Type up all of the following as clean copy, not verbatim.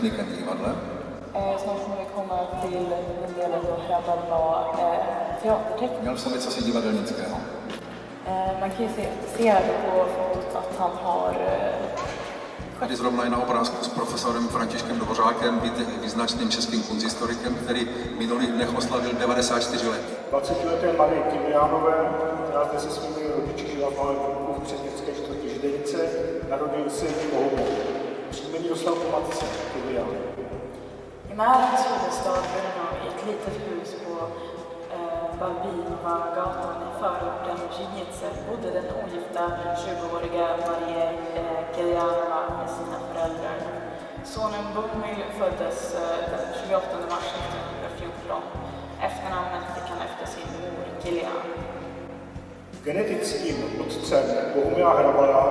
techniken v divadle. Snart kommer vi komma till en del av Hrabal var teaterteknik. Měl v sobě co si divadelnického. Man kan ju se på fotot att han har... Tady zrovna je na obrázku s profesorem Františkem Dvořákem, význačným českým kunsthistorikem, který v minulých dnech oslavil 94 let. 20leté Marie Kiliánové, která zde se svými rodiči žila v malém domku v předměstské čtvrti Židenice, narodil se Bohumil. Příjmení dostal po matce Kilián. I Märens huvudstad Brno, i ett litet hus på Balbinovagatan i förorten Židenice bodde den ogifta 20-åriga Marie Kiliánova med sina föräldrar. Sonen Bohumil föddes den 28 mars 1914. Efternamnet fick han efter sin mor Kilián. Genetickým otcem Bohumila Hrabala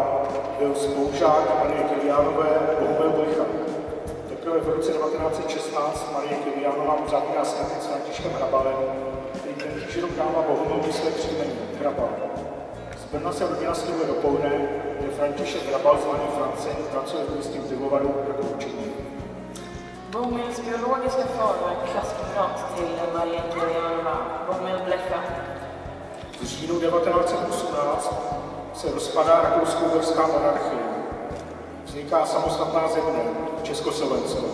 byl spolužák Marie Kiliánové Bohumil Blicha. Teprve v roce 1916 Marie Kiliánová uzavírá sňatek s Františkem Hrabalem, který tentýž rok dává Bohumilovi své příjmení Hrabal. Z Brna se rodina stěhuje do Poudne, kde František Hrabal zvaný Francen pracuje v místním pivovaru jako učeník. Bohumils biologiska far var en klasskamrat till Marie Kiliánova, Bohumil Blecha. V říjnu 1918 se rozpadá rakousko-uherská monarchie. Vzniká samostatná země, Československo.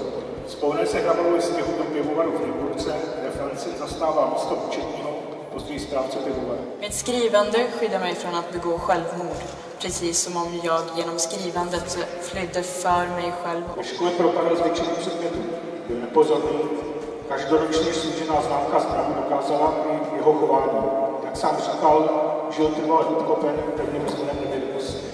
Z Poudne se Hrabalovi stěhují do pivovaru v Nymburce, kde Francen zastává místo učetního, později správce pivovaru. Mitt skrivande skyddar mig från att begå självmord, precis som om jag genom skrivandet flydde för mig själv. Ve škole propadl z většiny předmětů. Byl nepozorný. Každoročně snížená známka z Prahu dokázala i jeho chování. Jak sám říkal, žil trvale odkopen pevným zvonem nevědomosti.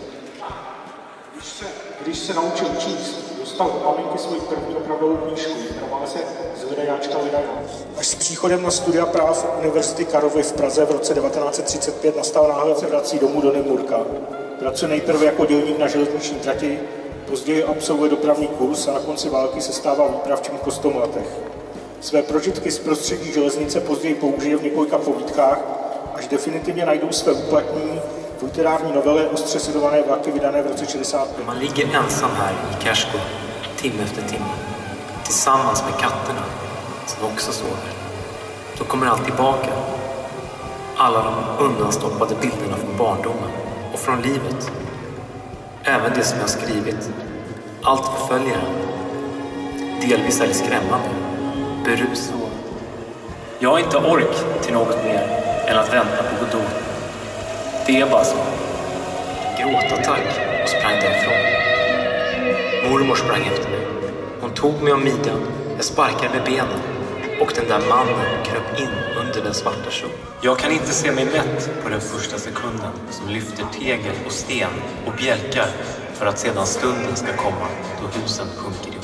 Když se naučil číst, dostal od maminky svoji první opravdovou knížku, jmenovala se Zvedajáčka Lidaja. Až s příchodem na studia práv Univerzity Karlovy v Praze v roce 1935 nastal náhle se vrací domů do Nymburka. Pracuje nejprve jako dělník na železniční trati, později absolvuje dopravní kurz a na konci války se stává výpravčím v Kostomlatech. Své prožitky z prostředí železnice později použije v několika povídkách, až definitivně najdou své uplatnění v literární novele Ostře sledované vlaky vydané v roce 65. Man ligger ensam här i Kärsko, timme efter timme, tillsammans med katterna som också sover. Då kommer allt tillbaka. Alla de undanstoppade bilderna från barndomen och från livet. Även det som jag skrivit. Allt förföljer en. Delvis är det skrämmande. Berusad. Jag har inte ork till något mer än att vänta på Godot. Det är bara så. Gråtattack och sprang därifrån. Mormor sprang efter mig. Hon tog mig om midjan. Jag sparkade med benen. Och den där mannen kröp in under den svarta kjolen. Jag kan inte se mig mätt på den första sekunden som lyfter tegel och sten och bjälkar för att sedan stunden ska komma då husen sjunker